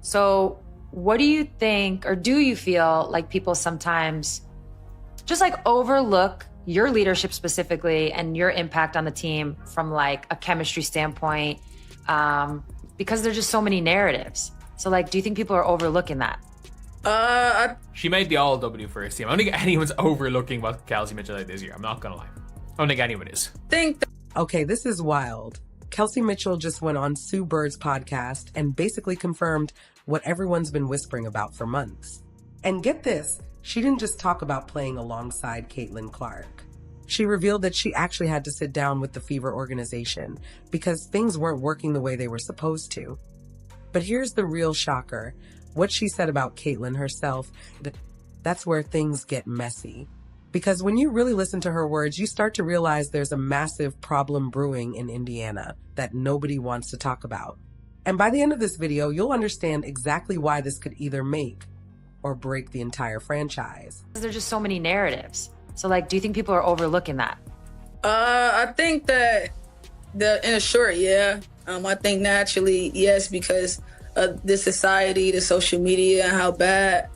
So what do you think, or do you feel like people sometimes just like overlook your leadership specifically and your impact on the team from like a chemistry standpoint, because there's just so many narratives? So like, do you think people are overlooking that? She made the All-W first team. I don't think anyone's overlooking what Kelsey Mitchell did this year. I'm not gonna lie. I don't think anyone is. Okay, this is wild. Kelsey Mitchell just went on Sue Bird's podcast and basically confirmed what everyone's been whispering about for months. And get this, she didn't just talk about playing alongside Caitlin Clark. She revealed that she actually had to sit down with the Fever organization because things weren't working the way they were supposed to. But here's the real shocker. What she said about Caitlin herself, that's where things get messy. Because when you really listen to her words, you start to realize there's a massive problem brewing in Indiana that nobody wants to talk about. And by the end of this video, you'll understand exactly why this could either make or break the entire franchise. There's just so many narratives. So like, do you think people are overlooking that? I think that in a short, yeah. I think naturally, yes, because of the society, the social media, and how bad,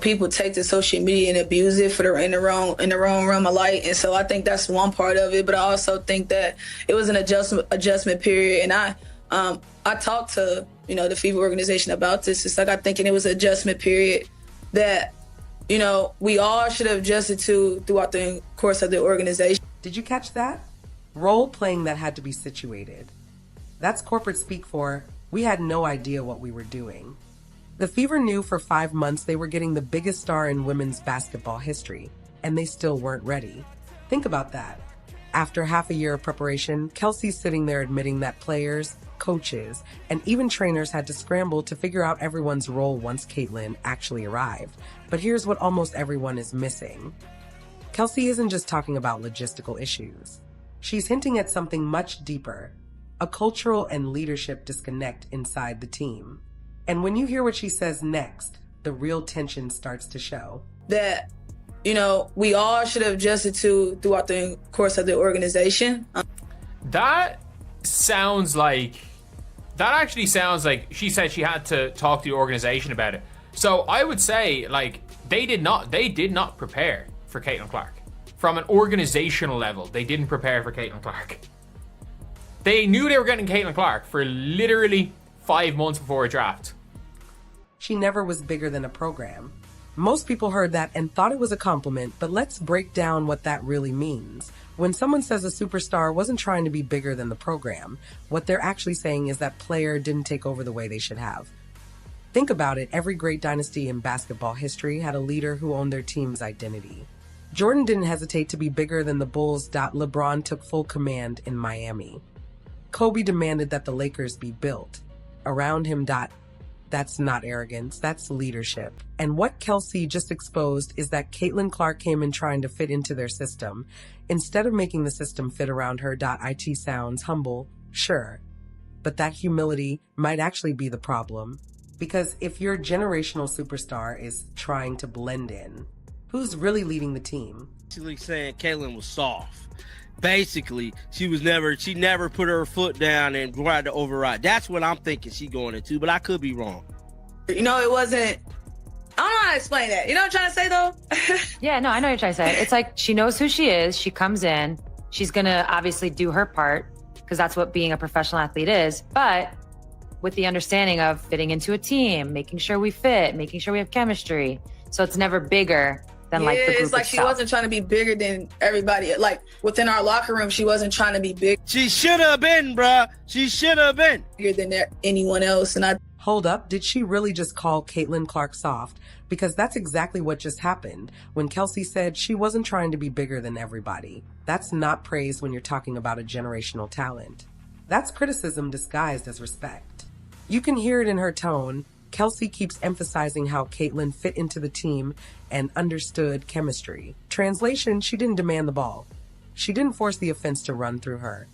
people take to social media and abuse it in the wrong realm of light. And so I think that's one part of it. But I also think that it was an adjustment period. And I talked to, the Fever organization about this. It's like, I think it was an adjustment period that, we all should have adjusted to throughout the course of the organization. Did you catch that? Role playing that had to be situated. That's corporate speak for, we had no idea what we were doing. The Fever knew for 5 months they were getting the biggest star in women's basketball history, and they still weren't ready. Think about that. After half a year of preparation, Kelsey's sitting there admitting that players, coaches, and even trainers had to scramble to figure out everyone's role once Caitlin actually arrived. But here's what almost everyone is missing. Kelsey isn't just talking about logistical issues. She's hinting at something much deeper, a cultural and leadership disconnect inside the team. And when you hear what she says next, the real tension starts to show. That, we all should have adjusted to throughout the course of the organization. That actually sounds like she said she had to talk to the organization about it. So I would say, like, they did not prepare for Caitlin Clark. From an organizational level, they didn't prepare for Caitlin Clark. They knew they were getting Caitlin Clark for literally 5 months before a draft. She never was bigger than a program. Most people heard that and thought it was a compliment, but let's break down what that really means. When someone says a superstar wasn't trying to be bigger than the program, what they're actually saying is that player didn't take over the way they should have. Think about it, every great dynasty in basketball history had a leader who owned their team's identity. Jordan didn't hesitate to be bigger than the Bulls. LeBron took full command in Miami. Kobe demanded that the Lakers be built around him. That's not arrogance, that's leadership. And what Kelsey just exposed is that Caitlin Clark came in trying to fit into their system, instead of making the system fit around her. It sounds humble, sure, but that humility might actually be the problem. Because if your generational superstar is trying to blend in, who's really leading the team? Basically saying Caitlin was soft. Basically, she never put her foot down and tried to override. That's what I'm thinking she going into, but I could be wrong. It wasn't, I don't know how to explain that. You know what I'm trying to say though? Yeah, no, I know what you're trying to say. It's like, she knows who she is. She comes in, she's gonna obviously do her part because that's what being a professional athlete is. But with the understanding of fitting into a team, making sure we fit, making sure we have chemistry. So it's never bigger than like the group it's like itself. She wasn't trying to be bigger than everybody. Like within our locker room, she wasn't trying to be big. She should have been, bruh. She should have been. Bigger than anyone else. And Hold up, did she really just call Caitlin Clark soft? Because that's exactly what just happened when Kelsey said she wasn't trying to be bigger than everybody. That's not praise when you're talking about a generational talent. That's criticism disguised as respect. You can hear it in her tone. Kelsey keeps emphasizing how Caitlin fit into the team and understood chemistry. Translation, she didn't demand the ball. She didn't force the offense to run through her.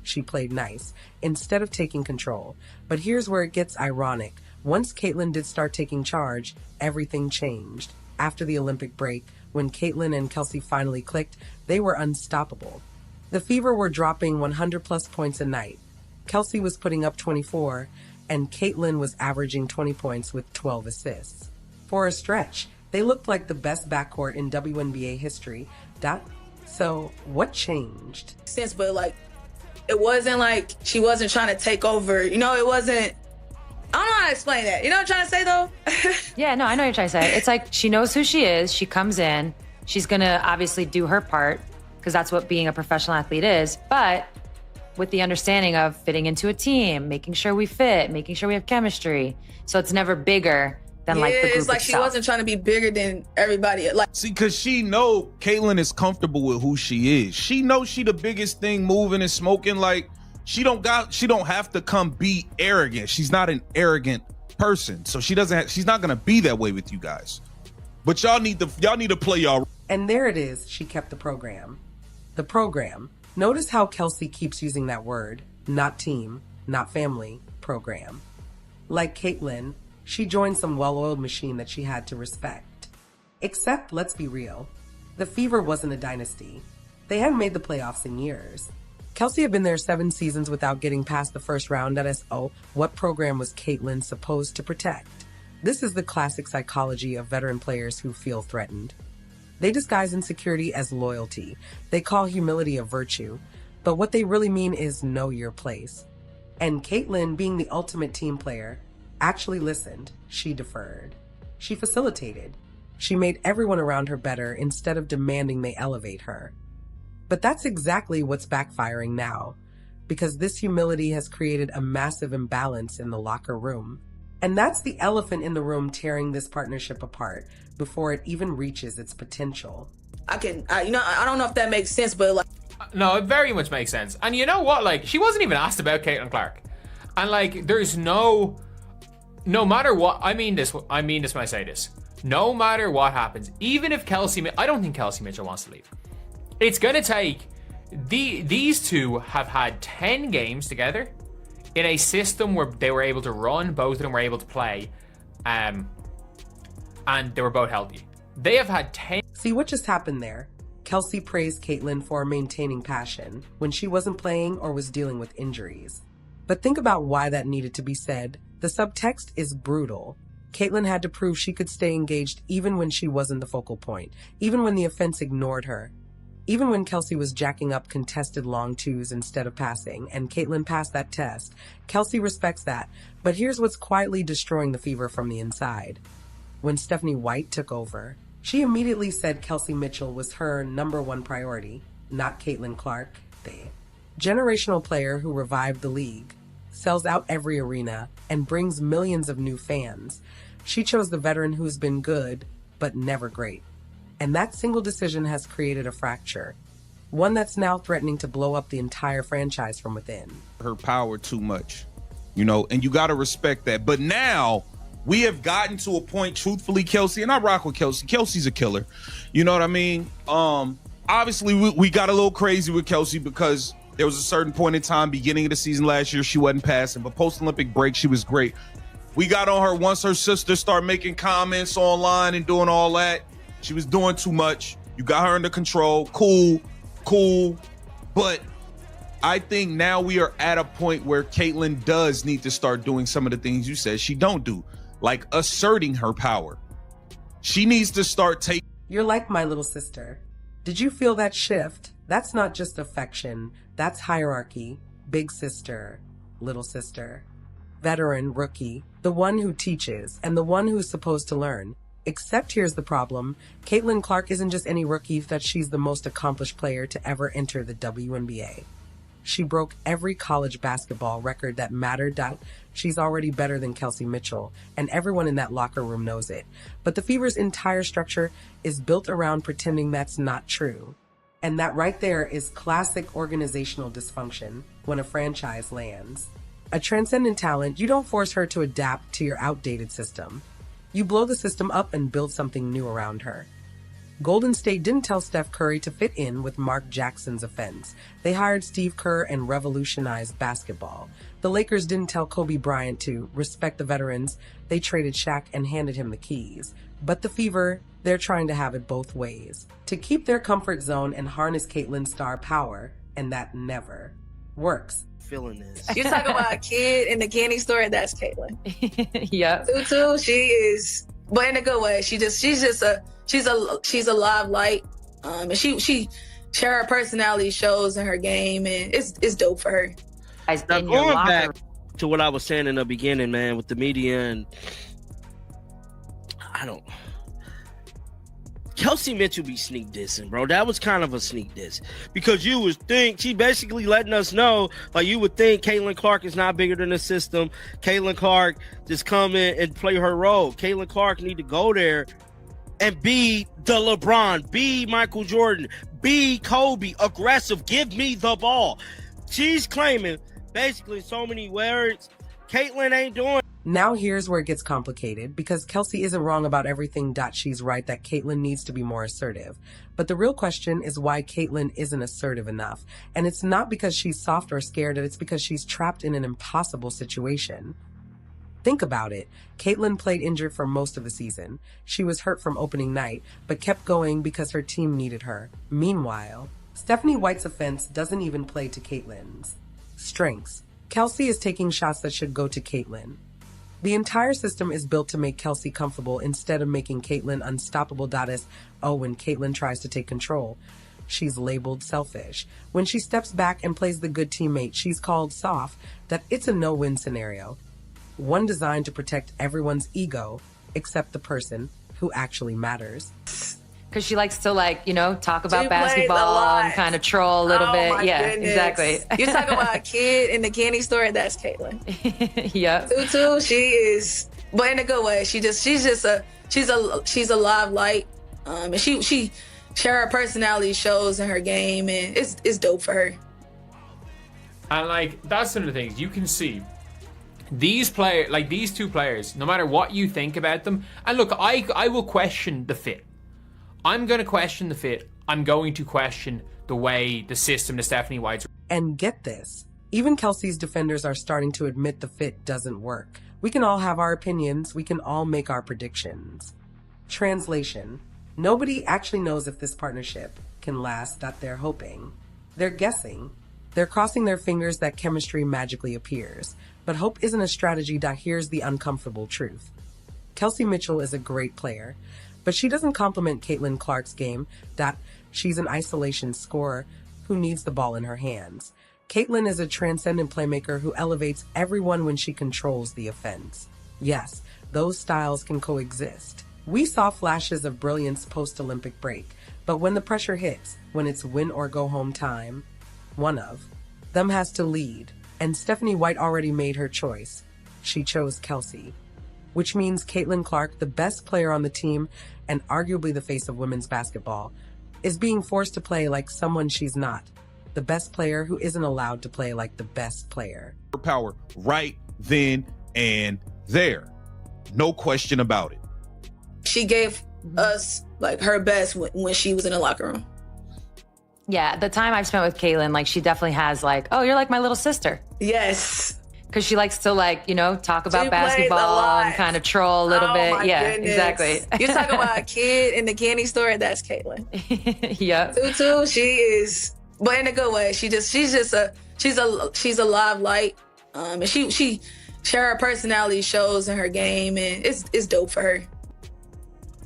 She played nice, instead of taking control. But here's where it gets ironic. Once Caitlin did start taking charge, everything changed. After the Olympic break, when Caitlin and Kelsey finally clicked, they were unstoppable. The Fever were dropping 100-plus points a night. Kelsey was putting up 24, and Caitlin was averaging 20 points with 12 assists. For a stretch, they looked like the best backcourt in WNBA history. So, what changed? Sense, but like, it wasn't like she wasn't trying to take over. You know, it wasn't. I don't know how to explain that. You know what I'm trying to say, though? Yeah, no, I know what you're trying to say. It's like she knows who she is. She comes in. She's going to obviously do her part because that's what being a professional athlete is. But with the understanding of fitting into a team, making sure we fit, making sure we have chemistry. So it's never bigger than like the group it's like itself. She wasn't trying to be bigger than everybody. Like, see, because she know Caitlin is comfortable with who she is. She knows she the biggest thing moving and smoking. Like, she don't have to come be arrogant. She's not an arrogant person. So she's not gonna be that way with you guys. But y'all need to play y'all. And there it is, she kept the program. The program. Notice how Kelsey keeps using that word. Not team, not family, program. Like Caitlin, she joined some well-oiled machine that she had to respect. Except, let's be real, the Fever wasn't a dynasty. They hadn't made the playoffs in years. Kelsey had been there 7 seasons without getting past the first round. So, what program was Caitlin supposed to protect? This is the classic psychology of veteran players who feel threatened. They disguise insecurity as loyalty. They call humility a virtue. But what they really mean is know your place. And Caitlin, being the ultimate team player, actually listened. She deferred. She facilitated. She made everyone around her better instead of demanding they elevate her. But that's exactly what's backfiring now, because this humility has created a massive imbalance in the locker room. And that's the elephant in the room tearing this partnership apart before it even reaches its potential. I don't know if that makes sense, but like. No, it very much makes sense. And you know what? Like, she wasn't even asked about Caitlin Clark. And like, there's no matter what, I mean this when I say this. No matter what happens, even if I don't think Kelsey Mitchell wants to leave. It's going to take, these two have had 10 games together in a system where they were able to run, both of them were able to play, and they were both healthy. They have had 10. See what just happened there? Kelsey praised Caitlin for maintaining passion when she wasn't playing or was dealing with injuries. But think about why that needed to be said. The subtext is brutal. Caitlin had to prove she could stay engaged even when she wasn't the focal point, even when the offense ignored her. Even when Kelsey was jacking up contested long twos instead of passing, and Caitlin passed that test, Kelsey respects that. But here's what's quietly destroying the Fever from the inside. When Stephanie White took over, she immediately said Kelsey Mitchell was her #1 priority, not Caitlin Clark. The generational player who revived the league, sells out every arena, and brings millions of new fans. She chose the veteran who's been good, but never great. And that single decision has created a fracture, one that's now threatening to blow up the entire franchise from within. Her power too much, and you got to respect that. But now we have gotten to a point, truthfully, Kelsey, and I rock with Kelsey. Kelsey's a killer. You know what I mean? Obviously, we got a little crazy with Kelsey because there was a certain point in time, beginning of the season last year, she wasn't passing, but post-Olympic break, she was great. We got on her once her sister started making comments online and doing all that. She was doing too much. You got her under control. Cool. But I think now we are at a point where Caitlin does need to start doing some of the things you said she don't do, like asserting her power. She needs to start taking. You're like my little sister. Did you feel that shift? That's not just affection. That's hierarchy. Big sister, little sister, veteran, rookie, the one who teaches, and the one who's supposed to learn. Except here's the problem. Caitlin Clark isn't just any rookie, that she's the most accomplished player to ever enter the WNBA. She broke every college basketball record that mattered. She's already better than Kelsey Mitchell, and everyone in that locker room knows it. But the Fever's entire structure is built around pretending that's not true. And that right there is classic organizational dysfunction when a franchise lands. A transcendent talent, you don't force her to adapt to your outdated system. You blow the system up and build something new around her. Golden State didn't tell Steph Curry to fit in with Mark Jackson's offense. They hired Steve Kerr and revolutionized basketball. The Lakers didn't tell Kobe Bryant to respect the veterans. They traded Shaq and handed him the keys. But the Fever, they're trying to have it both ways. To keep their comfort zone and harness Caitlin's star power, and that never works. feeling this. You talking about a kid in the candy store? That's Caitlyn. Yep. Tutu, she is, but in a good way. She's a live light. And she her personality shows in her game, and it's dope for her. Guys, Now, in your going locker back to what I was saying in the beginning, man, with the media, and Kelsey Mitchell be sneak dissing, bro. That was kind of a sneak diss because you would think she basically letting us know, like, you would think Caitlin Clark is not bigger than the system. Caitlin Clark just come in and play her role. Caitlin Clark need to go there and be the LeBron, be Michael Jordan, be Kobe, aggressive, give me the ball. She's claiming basically so many words. Caitlin ain't doing. Now here's where it gets complicated because Kelsey isn't wrong about everything. She's right that Caitlyn needs to be more assertive. But the real question is why Caitlyn isn't assertive enough. And it's not because she's soft or scared, it's because she's trapped in an impossible situation. Think about it. Caitlyn played injured for most of the season. She was hurt from opening night, but kept going because her team needed her. Meanwhile, Stephanie White's offense doesn't even play to Caitlyn's strengths. Kelsey is taking shots that should go to Caitlyn. The entire system is built to make Kelsey comfortable instead of making Caitlyn unstoppable. When Caitlyn tries to take control, she's labeled selfish. When she steps back and plays the good teammate, she's called soft. That it's a no-win scenario. One designed to protect everyone's ego except the person who actually matters. because she likes to talk about She plays a basketball lot. and kind of troll a little Oh, bit. my Yeah, goodness. exactly. You're talking about a kid in the candy store? That's Caitlyn. Yep. Tutu, she is, but in a good way. She's a live light. And she her personality shows in her game, and it's dope for her. And that's one of the things you can see. These two players, no matter what you think about them, and look, I will question the fit. I'm going to question the fit. I'm going to question the way the system that Stephanie White's. And get this, even Kelsey's defenders are starting to admit the fit doesn't work. We can all have our opinions. We can all make our predictions. Translation: nobody actually knows if this partnership can last that they're hoping. They're guessing. They're crossing their fingers that chemistry magically appears. But hope isn't a strategy. Here's the uncomfortable truth. Kelsey Mitchell is a great player, but she doesn't complement Caitlin Clark's game. She's an isolation scorer who needs the ball in her hands. Caitlin is a transcendent playmaker who elevates everyone when she controls the offense. Yes, those styles can coexist. We saw flashes of brilliance post-Olympic break, but when the pressure hits, when it's win or go home time, one of them has to lead. And Stephanie White already made her choice. She chose Kelsey, which means Caitlin Clark, the best player on the team and arguably the face of women's basketball, is being forced to play like someone she's not. The best player who isn't allowed to play like the best player. Power right then and there. No question about it. She gave us her best when she was in the locker room. Yeah, the time I've spent with Caitlin, she definitely has oh, you're like my little sister. Yes. Because she likes to talk about She plays a basketball lot. and kind of troll a little Oh, bit. my Yeah, goodness. exactly. You're talking about a kid in the candy store? That's Caitlyn. Yep. Tutu, she is, but in a good way. She's a live light. And she her personality shows in her game, and it's dope for her.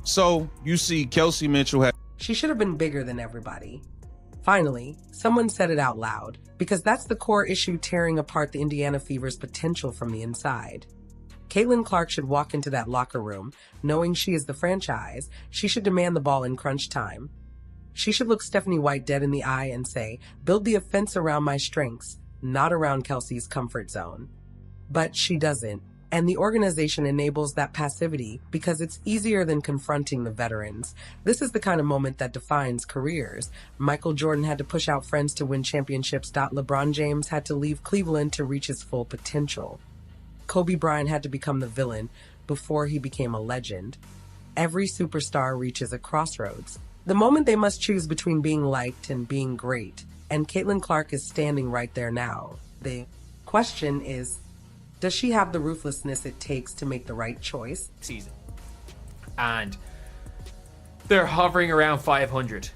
So you see Kelsey Mitchell She should have been bigger than everybody. Finally, someone said it out loud, because that's the core issue tearing apart the Indiana Fever's potential from the inside. Caitlin Clark should walk into that locker room knowing she is the franchise. She should demand the ball in crunch time. She should look Stephanie White dead in the eye and say, build the offense around my strengths, not around Kelsey's comfort zone. But she doesn't. And the organization enables that passivity because it's easier than confronting the veterans. This is the kind of moment that defines careers. Michael Jordan had to push out friends to win championships. LeBron James had to leave Cleveland to reach his full potential. Kobe Bryant had to become the villain before he became a legend. Every superstar reaches a crossroads. The moment they must choose between being liked and being great. And Caitlin Clark is standing right there now. The question is, does she have the ruthlessness it takes to make the right choice? Season. And they're hovering around 500.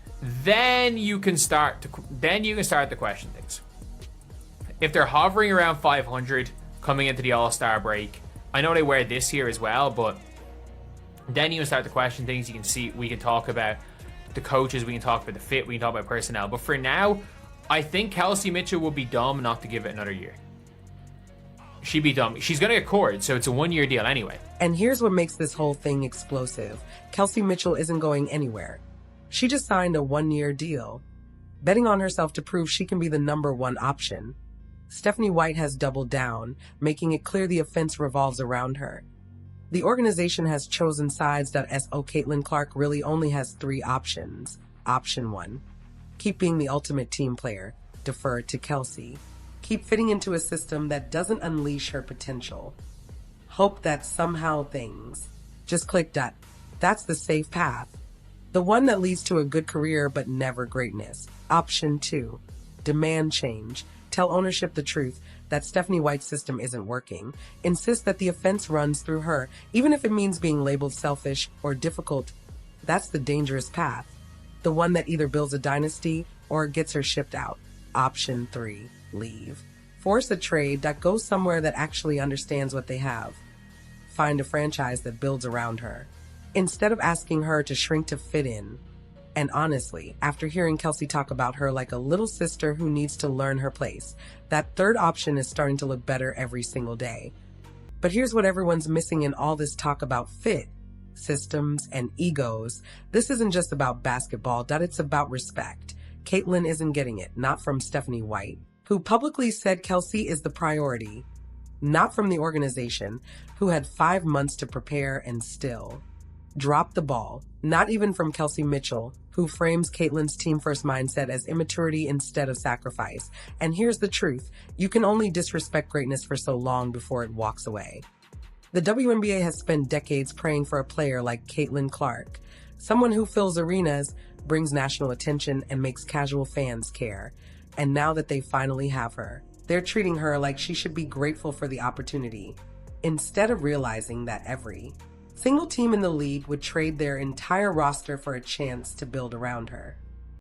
Then you can start to question things. if they're hovering around 500 coming into the All-Star break, I know they were this year as well, but then you can start to question things. You can see, we can talk about the coaches, we can talk about the fit, we can talk about personnel. But for now, I think Kelsey Mitchell would be dumb not to give it another year. She'd be dumb. She's going to get cored, so it's a 1-year deal anyway. And here's what makes this whole thing explosive. Kelsey Mitchell isn't going anywhere. She just signed a 1-year deal, betting on herself to prove she can be the number one option. Stephanie White has doubled down, making it clear the offense revolves around her. The organization has chosen sides that S.O. Caitlin Clark really only has 3 options. Option 1, keep being the ultimate team player, defer to Kelsey. Keep fitting into a system that doesn't unleash her potential. Hope that somehow things just click. That's the safe path. The one that leads to a good career but never greatness. Option 2, demand change. Tell ownership the truth that Stephanie White's system isn't working. Insist that the offense runs through her, even if it means being labeled selfish or difficult. That's the dangerous path. The one that either builds a dynasty or gets her shipped out. Option 3, leave. Force a trade that goes somewhere that actually understands what they have. Find a franchise that builds around her, instead of asking her to shrink to fit in. And honestly, after hearing Kelsey talk about her like a little sister who needs to learn her place, that third option is starting to look better every single day. But here's what everyone's missing in all this talk about fit, systems, and egos. This isn't just about basketball, it's about respect. Caitlin isn't getting it, not from Stephanie White, who publicly said Kelsey is the priority, not from the organization, who had 5 months to prepare and still dropped the ball, not even from Kelsey Mitchell, who frames Caitlin's team-first mindset as immaturity instead of sacrifice. And here's the truth, you can only disrespect greatness for so long before it walks away. The WNBA has spent decades praying for a player like Caitlin Clark, someone who fills arenas, brings national attention, and makes casual fans care. And now that they finally have her, they're treating her like she should be grateful for the opportunity, instead of realizing that every single team in the league would trade their entire roster for a chance to build around her.